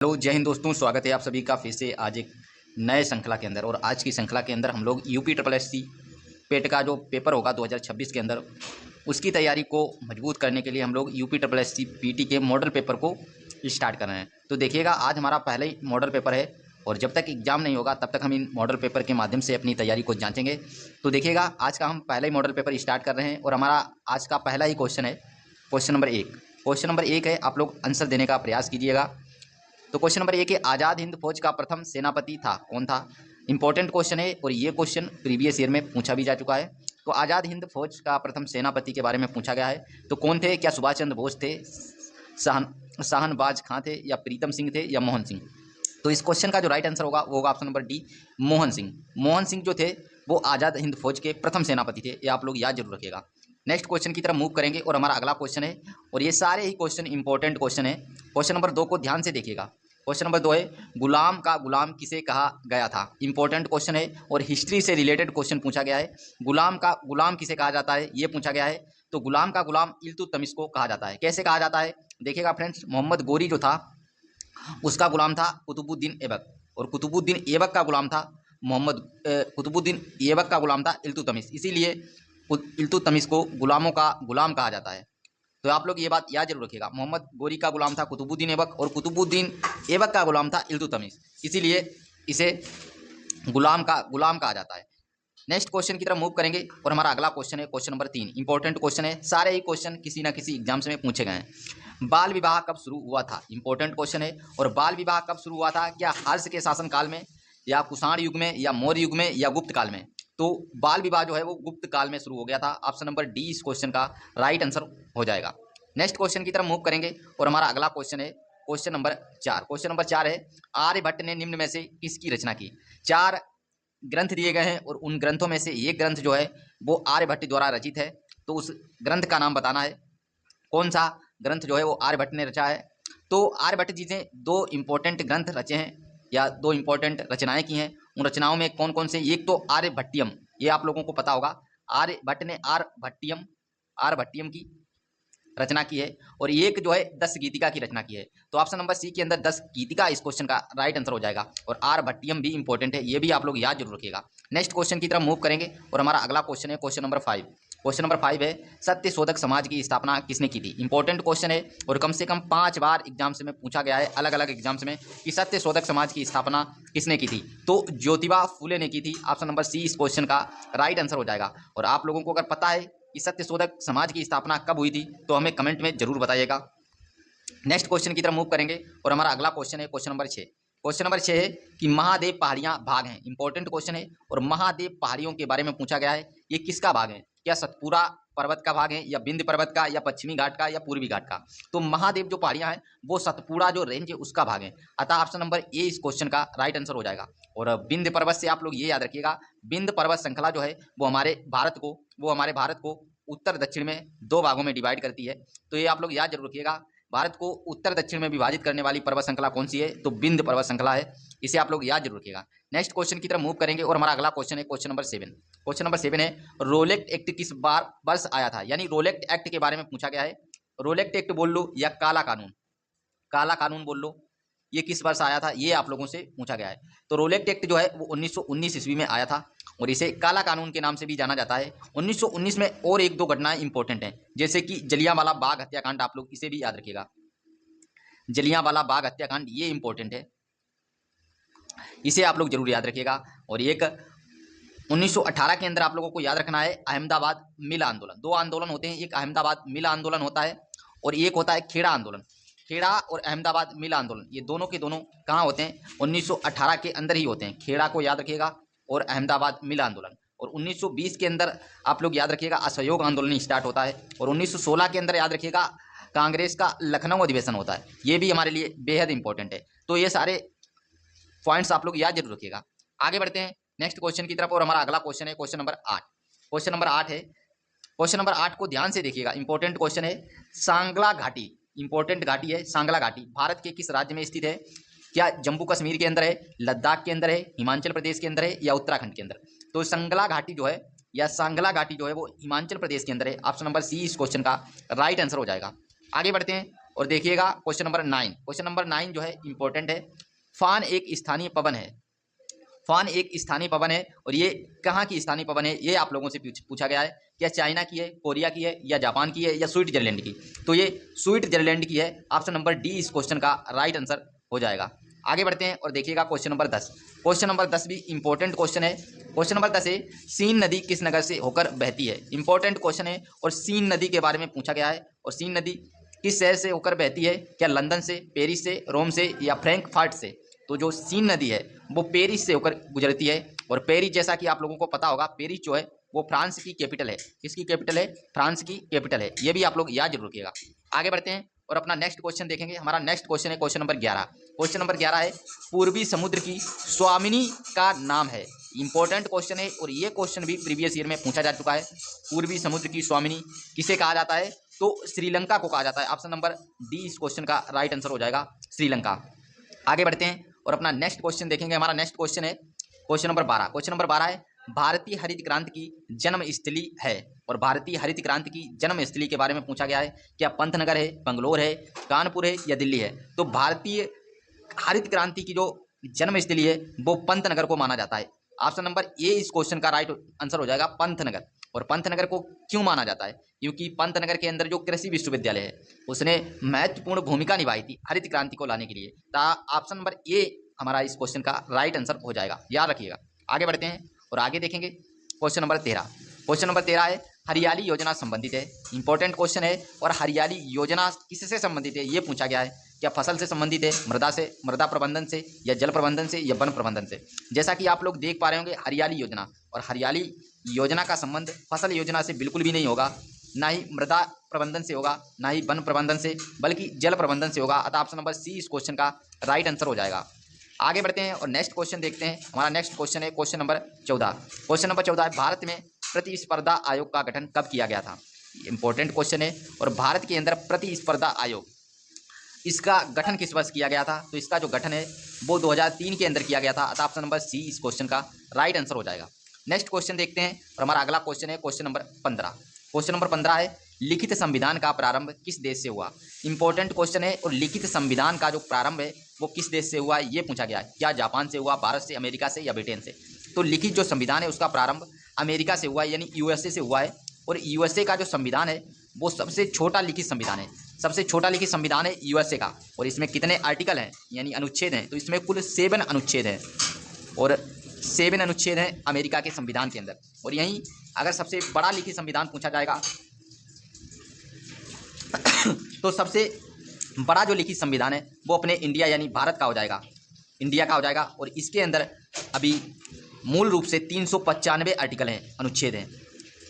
Hello जय हिंद दोस्तों, स्वागत है आप सभी का फिर से आज एक नए श्रृंखला के अंदर। और आज की श्रृंखला के अंदर हम लोग यूपी ट्रिपल एससी पेट का जो पेपर होगा 2026 के अंदर उसकी तैयारी को मजबूत करने के लिए हम लोग यूपी ट्रिपल एससी पीटी के मॉडल पेपर को स्टार्ट कर रहे हैं। तो देखिएगा, आज हमारा पहला ही मॉडल पेपर है और जब तक एग्जाम नहीं होगा तब तक हम इन मॉडल पेपर के माध्यम से अपनी तैयारी को जाँचेंगे। तो देखिएगा, आज का हम पहला ही मॉडल पेपर स्टार्ट कर रहे हैं और हमारा आज का पहला ही क्वेश्चन है क्वेश्चन नंबर 1। क्वेश्चन नंबर 1 है, आप लोग आंसर देने का प्रयास कीजिएगा। तो क्वेश्चन नंबर 1 है, आज़ाद हिंद फौज का प्रथम सेनापति था कौन था। इंपॉर्टेंट क्वेश्चन है और ये क्वेश्चन प्रीवियस ईयर में पूछा भी जा चुका है। तो आज़ाद हिंद फौज का प्रथम सेनापति के बारे में पूछा गया है। तो कौन थे? क्या सुभाष चंद्र बोस थे, शाहनवाज खां थे, या प्रीतम सिंह थे, या मोहन सिंह। तो इस क्वेश्चन का जो राइट आंसर होगा वो होगा option number D, Mohan Singh. Mohan Singh जो थे वो आज़ाद हिंद फौज के प्रथम सेनापति थे, ये आप लोग याद जरूर रखिएगा। नेक्स्ट क्वेश्चन की तरफ मूव करेंगे और हमारा अगला क्वेश्चन है और ये सारे ही क्वेश्चन इंपॉर्टेंट क्वेश्चन है। क्वेश्चन नंबर 2 को ध्यान से देखिएगा। क्वेश्चन नंबर 2 है, गुलाम का गुलाम किसे कहा गया था। इंपॉर्टेंट क्वेश्चन है और हिस्ट्री से रिलेटेड क्वेश्चन पूछा गया है। गुलाम का गुलाम किसे कहा जाता है ये पूछा गया है। तो गुलाम का गुलाम इल्तुतमिश को कहा जाता है। कैसे कहा जाता है देखिएगा फ्रेंड्स, मोहम्मद गोरी जो था उसका गुलाम था कुतुबुद्दीन ऐबक, और कुतुबुद्दीन ऐबक का गुलाम था कुतुबुद्दीन ऐबक का गुलाम था इल्तुतमिश। इसीलिए इल्तुतमिश को गुलामों का गुलाम कहा जाता है। तो आप लोग ये बात याद जरूर रखिएगा, मोहम्मद गोरी का गुलाम था कुतुबुद्दीन ऐबक और कुतुबुद्दीन ऐबक का गुलाम था इल्तुतमिश, इसीलिए इसे गुलाम कहा जाता है। नेक्स्ट क्वेश्चन की तरफ मूव करेंगे और हमारा अगला क्वेश्चन है क्वेश्चन नंबर 3। इंपॉर्टेंट क्वेश्चन है, सारे ही क्वेश्चन किसी ना किसी एग्जाम्स में पूछे गए हैं। बाल विवाह कब शुरू हुआ था। इंपॉर्टेंट क्वेश्चन है और बाल विवाह कब शुरू हुआ था, क्या हर्ष के शासनकाल में, या कुषाण युग में, या मौर्य युग में, या गुप्त काल में। तो बाल विवाह जो है वो गुप्त काल में शुरू हो गया था। ऑप्शन नंबर डी इस क्वेश्चन का राइट आंसर हो जाएगा। नेक्स्ट क्वेश्चन की तरफ मूव करेंगे और हमारा अगला क्वेश्चन है क्वेश्चन नंबर 4। क्वेश्चन नंबर 4 है, आर्यभट्ट ने निम्न में से किसकी रचना की। 4 ग्रंथ दिए गए हैं और उन ग्रंथों में से एक ग्रंथ जो है वो आर्यभट्ट द्वारा रचित है। तो उस ग्रंथ का नाम बताना है, कौन सा ग्रंथ जो है वो आर्यभट्ट ने रचा है। तो आर्यभट्ट जी ने 2 इंपॉर्टेंट ग्रंथ रचे हैं या 2 इंपॉर्टेंट रचनाएं की हैं। उन रचनाओं में कौन कौन से, एक तो आर्यभट्टियम, ये आप लोगों को पता होगा, आर्यभट्ट ने आर्यभट्टियम की रचना की है, और एक जो है 10 गीतिका की रचना की है। तो ऑप्शन नंबर सी के अंदर 10 गीतिका इस क्वेश्चन का राइट आंसर हो जाएगा। और आर्यभट्टियम भी इंपॉर्टेंट है, ये भी आप लोग याद जरूर रखिएगा। नेक्स्ट क्वेश्चन की तरफ मूव करेंगे और हमारा अगला क्वेश्चन है क्वेश्चन नंबर 5। क्वेश्चन नंबर 5 है, सत्य शोधक समाज की स्थापना किसने की थी। इंपॉर्टेंट क्वेश्चन है और कम से कम 5 बार एग्जाम्स में पूछा गया है, अलग अलग एग्जाम्स में, कि सत्य शोधक समाज की स्थापना किसने की थी। तो ज्योतिबा फूले ने की थी। ऑप्शन नंबर सी इस क्वेश्चन का राइट आंसर हो जाएगा। और आप लोगों को अगर पता है कि सत्य शोधक समाज की स्थापना कब हुई थी तो हमें कमेंट में जरूर बताइएगा। नेक्स्ट क्वेश्चन की तरफ मूव करेंगे और हमारा अगला क्वेश्चन है क्वेश्चन नंबर 6। क्वेश्चन नंबर 6 है कि महादेव पहाड़ियां भाग हैं। इंपॉर्टेंट क्वेश्चन है और महादेव पहाड़ियों के बारे में पूछा गया है, ये किसका भाग है। क्या सतपुरा पर्वत का भाग है, या विंध्य पर्वत का, या पश्चिमी घाट का, या पूर्वी घाट का। तो महादेव जो पहाड़ियां हैं वो सतपुरा जो रेंज है उसका भाग है। अतः ऑप्शन नंबर ए इस क्वेश्चन का राइट आंसर हो जाएगा। और विंध्य पर्वत से आप लोग ये याद रखिएगा, विंध्य पर्वत श्रृंखला जो है वो हमारे भारत को उत्तर दक्षिण में 2 भागों में डिवाइड करती है। तो ये आप लोग याद जरूर रखिएगा, भारत को उत्तर दक्षिण में विभाजित करने वाली पर्वत श्रृंखला कौन सी है, तो विंध्य पर्वत श्रृंखला है। इसे आप लोग याद जरूर रखिएगा। नेक्स्ट क्वेश्चन की तरफ मूव करेंगे और हमारा अगला क्वेश्चन है क्वेश्चन नंबर 7। क्वेश्चन नंबर 7 है, रोलेक्ट एक्ट किस बार वर्ष आया था। यानी रोलेक्ट एक्ट के बारे में पूछा गया है। रोलेक्ट एक्ट बोल लो या काला कानून बोल लो, ये किस वर्ष आया था ये आप लोगों से पूछा गया है। तो रोलेक्ट एक्ट जो है वो 1919 ईस्वी में आया था और इसे काला कानून के नाम से भी जाना जाता है। 1919 में और 1-2 घटनाएं इंपॉर्टेंट हैं, जैसे कि जलियांवाला बाग हत्याकांड, आप लोग इसे भी याद रखिएगा। जलियांवाला बाग हत्याकांड ये इंपॉर्टेंट है, इसे आप लोग जरूर याद रखिएगा। और एक 1918 के अंदर आप लोगों को याद रखना है अहमदाबाद मिल आंदोलन। 2 आंदोलन होते हैं, एक अहमदाबाद मिल आंदोलन होता है और एक होता है खेड़ा आंदोलन। खेड़ा और अहमदाबाद मिल आंदोलन ये दोनों के दोनों कहाँ होते हैं, 1918 के अंदर ही होते हैं। खेड़ा को याद रखिएगा और अहमदाबाद मिल आंदोलन। और 1920 के अंदर आप लोग याद रखिएगा असहयोग आंदोलन स्टार्ट होता है। और 1916 के अंदर याद रखिएगा कांग्रेस का लखनऊ अधिवेशन होता है, ये भी हमारे लिए बेहद इंपॉर्टेंट है। तो ये सारे पॉइंट्स आप लोग याद जरूर रखिएगा। आगे बढ़ते हैं नेक्स्ट क्वेश्चन की तरफ और हमारा अगला क्वेश्चन है क्वेश्चन नंबर 8। क्वेश्चन नंबर 8 है, क्वेश्चन नंबर 8 को ध्यान से देखिएगा, इंपॉर्टेंट क्वेश्चन है। सांगला घाटी, इंपॉर्टेंट घाटी है सांगला घाटी, भारत के किस राज्य में स्थित है। क्या जम्मू कश्मीर के अंदर है, लद्दाख के अंदर है, हिमाचल प्रदेश के अंदर है, या उत्तराखंड के अंदर। तो संगला घाटी जो है या सांगला घाटी जो है वो हिमाचल प्रदेश के अंदर है। ऑप्शन नंबर सी इस क्वेश्चन का राइट आंसर हो जाएगा। आगे बढ़ते हैं और देखिएगा क्वेश्चन नंबर 9। क्वेश्चन नंबर 9 जो है इंपॉर्टेंट है। फान एक स्थानीय पवन है। फान एक स्थानीय पवन है और ये कहाँ की स्थानीय पवन है, ये आप लोगों से पूछा गया है। क्या चाइना की है, कोरिया की है, या जापान की है, या स्विट्जरलैंड की? तो ये स्विट्जरलैंड की है। ऑप्शन नंबर डी इस क्वेश्चन का राइट आंसर हो जाएगा। आगे बढ़ते हैं और देखिएगा क्वेश्चन नंबर 10। क्वेश्चन नंबर 10 भी इंपॉर्टेंट क्वेश्चन है। क्वेश्चन नंबर 10 है, सीन नदी किस नगर से होकर बहती है? इंपॉर्टेंट क्वेश्चन है और सीन नदी के बारे में पूछा गया है। और सीन नदी किस शहर से होकर बहती है? क्या लंदन से, पेरिस से, रोम से, या फ्रैंकफर्ट से? तो जो सीन नदी है वो पेरिस से होकर गुजरती है। और पेरिस, जैसा कि आप लोगों को पता होगा, पेरिस जो है वो फ्रांस की कैपिटल है। किसकी कैपिटल है? फ्रांस की कैपिटल है। ये भी आप लोग याद जरूर रखिएगा। आगे बढ़ते हैं और अपना नेक्स्ट क्वेश्चन देखेंगे। हमारा नेक्स्ट क्वेश्चन है क्वेश्चन नंबर 11। क्वेश्चन नंबर 11 है, पूर्वी समुद्र की स्वामिनी का नाम है। इंपॉर्टेंट क्वेश्चन है और ये क्वेश्चन भी प्रीवियस ईयर में पूछा जा चुका है। पूर्वी समुद्र की स्वामिनी किसे कहा जाता है? तो श्रीलंका को कहा जाता है। ऑप्शन नंबर डी इस क्वेश्चन का राइट आंसर हो जाएगा, श्रीलंका। आगे बढ़ते हैं और अपना नेक्स्ट क्वेश्चन देखेंगे। हमारा नेक्स्ट क्वेश्चन है क्वेश्चन नंबर 12। क्वेश्चन नंबर 12 है, भारतीय हरित क्रांति की जन्मस्थली है। और भारतीय हरित क्रांति की जन्मस्थली के बारे में पूछा गया है। क्या पंतनगर है, बंगलोर है, कानपुर है, या दिल्ली है? तो भारतीय हरित क्रांति की जो जन्मस्थली है वो पंतनगर को माना जाता है। ऑप्शन नंबर ए इस क्वेश्चन का राइट आंसर हो जाएगा, पंतनगर। और पंतनगर को क्यों माना जाता है? क्योंकि पंतनगर के अंदर जो कृषि विश्वविद्यालय है उसने महत्वपूर्ण भूमिका निभाई थी हरित क्रांति को लाने के लिए। तो ऑप्शन नंबर ए हमारा इस क्वेश्चन का राइट आंसर हो जाएगा, याद रखिएगा। आगे बढ़ते हैं और आगे देखेंगे क्वेश्चन नंबर 13। क्वेश्चन नंबर 13 है, हरियाली योजना संबंधित है। इंपॉर्टेंट क्वेश्चन है और हरियाली योजना किससे संबंधित है ये पूछा गया है। क्या फसल से संबंधित है, मृदा से, मृदा प्रबंधन से, या जल प्रबंधन से, या वन प्रबंधन से? जैसा कि आप लोग देख पा रहे होंगे, हरियाली योजना और हरियाली योजना का संबंध फसल योजना से बिल्कुल भी नहीं होगा, ना ही मृदा प्रबंधन से होगा, ना ही वन प्रबंधन से, बल्कि जल प्रबंधन से होगा। अतः ऑप्शन नंबर सी इस क्वेश्चन का राइट आंसर हो जाएगा। आगे बढ़ते हैं और नेक्स्ट क्वेश्चन देखते हैं। हमारा नेक्स्ट क्वेश्चन है क्वेश्चन नंबर 14। क्वेश्चन नंबर 14 है, भारत में प्रतिस्पर्धा आयोग का गठन कब किया गया था? इंपॉर्टेंट क्वेश्चन है और भारत के अंदर प्रतिस्पर्धा आयोग, इसका गठन किस वर्ष किया गया था? तो इसका जो गठन है वो 2003 के अंदर किया गया था। अतः ऑप्शन नंबर सी इस क्वेश्चन का राइट आंसर हो जाएगा। नेक्स्ट क्वेश्चन देखते हैं और हमारा अगला क्वेश्चन है क्वेश्चन नंबर 15। क्वेश्चन नंबर 15 है, लिखित संविधान का प्रारंभ किस देश से हुआ? इंपॉर्टेंट क्वेश्चन है और लिखित संविधान का जो प्रारंभ है वो किस देश से हुआ ये पूछा गया है। क्या जापान से हुआ, भारत से, अमेरिका से, या ब्रिटेन से? तो लिखित जो संविधान है उसका प्रारंभ अमेरिका से हुआ है, यानी यूएसए से हुआ है। और यूएसए का जो संविधान है वो सबसे छोटा लिखित संविधान है। सबसे छोटा लिखित संविधान है यूएसए का। और इसमें कितने आर्टिकल हैं, यानी अनुच्छेद हैं? तो इसमें कुल 7 अनुच्छेद हैं और 7 अनुच्छेद हैं अमेरिका के संविधान के अंदर। और यहीं अगर सबसे बड़ा लिखित संविधान पूछा जाएगा तो सबसे बड़ा जो लिखित संविधान है वो अपने इंडिया यानी भारत का हो जाएगा, इंडिया का हो जाएगा। और इसके अंदर अभी मूल रूप से 395 आर्टिकल हैं, अनुच्छेद हैं।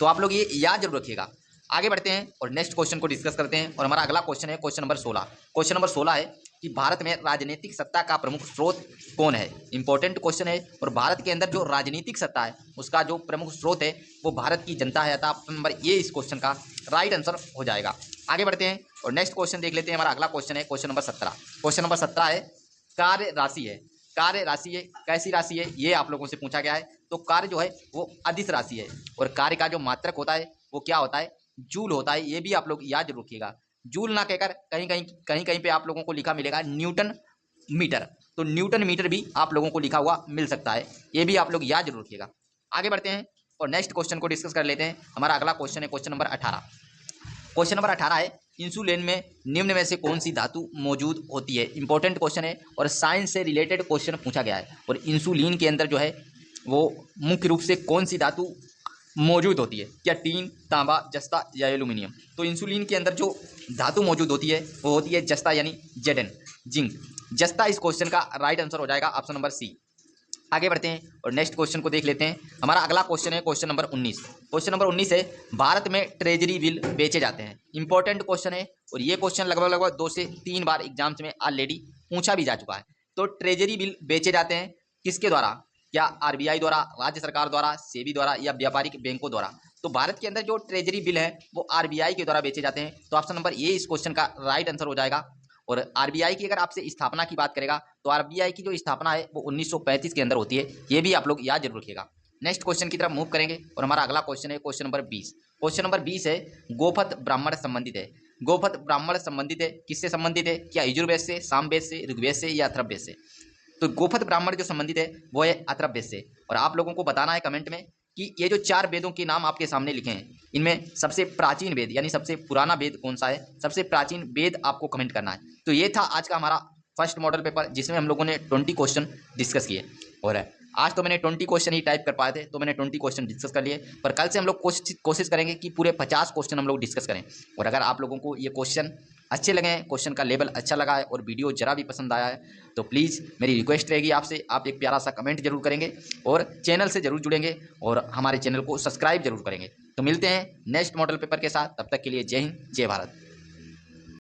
तो आप लोग ये याद जरूर रखिएगा। आगे बढ़ते हैं और नेक्स्ट क्वेश्चन को डिस्कस करते हैं। और हमारा अगला क्वेश्चन है क्वेश्चन नंबर 16। क्वेश्चन नंबर 16 है कि भारत में राजनीतिक सत्ता का प्रमुख स्रोत कौन है? इंपॉर्टेंट क्वेश्चन है और भारत के अंदर जो राजनीतिक सत्ता है उसका जो प्रमुख स्रोत है वो भारत की जनता है। अतः ऑप्शन नंबर ए इस क्वेश्चन का राइट आंसर हो जाएगा। आगे बढ़ते हैं और नेक्स्ट क्वेश्चन देख लेते हैं। हमारा अगला क्वेश्चन है क्वेश्चन नंबर 17। क्वेश्चन नंबर 17 है, कार्य राशि है। कार्य राशि है, कैसी राशि है ये आप लोगों से पूछा गया है। तो कार्य जो है वो अदिश राशि है और कार्य का जो मात्रक होता है वो क्या होता है? जूल होता है। ये भी आप लोग याद जरूर रखिएगा। जूल ना कहकर कहीं पे आप लोगों को लिखा मिलेगा न्यूटन मीटर। तो न्यूटन मीटर भी आप लोगों को लिखा हुआ मिल सकता है, ये भी आप लोग याद जरूर रखिएगा। आगे बढ़ते हैं और नेक्स्ट क्वेश्चन को डिस्कस कर लेते हैं। हमारा अगला क्वेश्चन है क्वेश्चन नंबर 18। क्वेश्चन नंबर 18 है, इंसुलिन में निम्न में से कौन सी धातु मौजूद होती है? इंपॉर्टेंट क्वेश्चन है और साइंस से रिलेटेड क्वेश्चन पूछा गया है। और इंसुलिन के अंदर जो है वो मुख्य रूप से कौन सी धातु मौजूद होती है? क्या टीन, तांबा, जस्ता, या एल्यूमिनियम? तो इंसुलिन के अंदर जो धातु मौजूद होती है वो होती है जस्ता, यानी जेडन, जिंक। जस्ता इस क्वेश्चन का राइट आंसर हो जाएगा, ऑप्शन नंबर सी। आगे बढ़ते हैं और नेक्स्ट क्वेश्चन को देख लेते हैं। हमारा अगला क्वेश्चन है क्वेश्चन नंबर 19। क्वेश्चन नंबर 19 है, भारत में ट्रेजरी बिल बेचे जाते हैं। इंपॉर्टेंट क्वेश्चन है और ये क्वेश्चन लगभग 2 से 3 बार एग्जाम्स में ऑलरेडी पूछा भी जा चुका है। तो ट्रेजरी बिल बेचे जाते हैं किसके द्वारा? क्या आरबीआई द्वारा, राज्य सरकार द्वारा, सेबी द्वारा, या व्यापारिक बैंकों द्वारा? तो भारत के अंदर जो ट्रेजरी बिल है वो आरबीआई के द्वारा बेचे जाते हैं। तो ऑप्शन नंबर ए इस क्वेश्चन का राइट आंसर हो जाएगा। और आरबीआई की अगर आपसे स्थापना की बात करेगा तो आरबीआई की जो स्थापना है वो 1935 के अंदर होती है। ये भी आप लोग याद जरूर रखिएगा। नेक्स्ट क्वेश्चन की तरफ मूव करेंगे और हमारा अगला क्वेश्चन है क्वेश्चन नंबर 20। क्वेश्चन नंबर 20 है, गोपथ ब्राह्मण संबंधित है। गोपथ ब्राह्मण संबंधित है, किससे संबंधित है? क्या यजुर्वेद से, सामवेद से, ऋग्वेद से या अथर्ववेद से? तो गोपथ ब्राह्मण जो संबंधित है वो है अथर्ववेद से। और आप लोगों को बताना है कमेंट में कि ये जो 4 वेदों के नाम आपके सामने लिखे हैं, इनमें सबसे प्राचीन वेद यानी सबसे पुराना वेद कौन सा है? सबसे प्राचीन वेद आपको कमेंट करना है। तो ये था आज का हमारा फर्स्ट मॉडल पेपर, जिसमें हम लोगों ने 20 क्वेश्चन डिस्कस किए। और आज तो मैंने 20 क्वेश्चन ही टाइप कर पाए थे, तो मैंने 20 क्वेश्चन डिस्कस कर लिए। पर कल से हम लोग कोशिश करेंगे कि पूरे 50 क्वेश्चन हम लोग डिस्कस करें। और अगर आप लोगों को ये क्वेश्चन अच्छे लगे हैं, क्वेश्चन का लेवल अच्छा लगा है और वीडियो जरा भी पसंद आया है, तो प्लीज़ मेरी रिक्वेस्ट रहेगी आपसे, आप एक प्यारा सा कमेंट जरूर करेंगे और चैनल से जरूर जुड़ेंगे और हमारे चैनल को सब्सक्राइब जरूर करेंगे। तो मिलते हैं नेक्स्ट मॉडल पेपर के साथ, तब तक के लिए जय हिंद, जय भारत।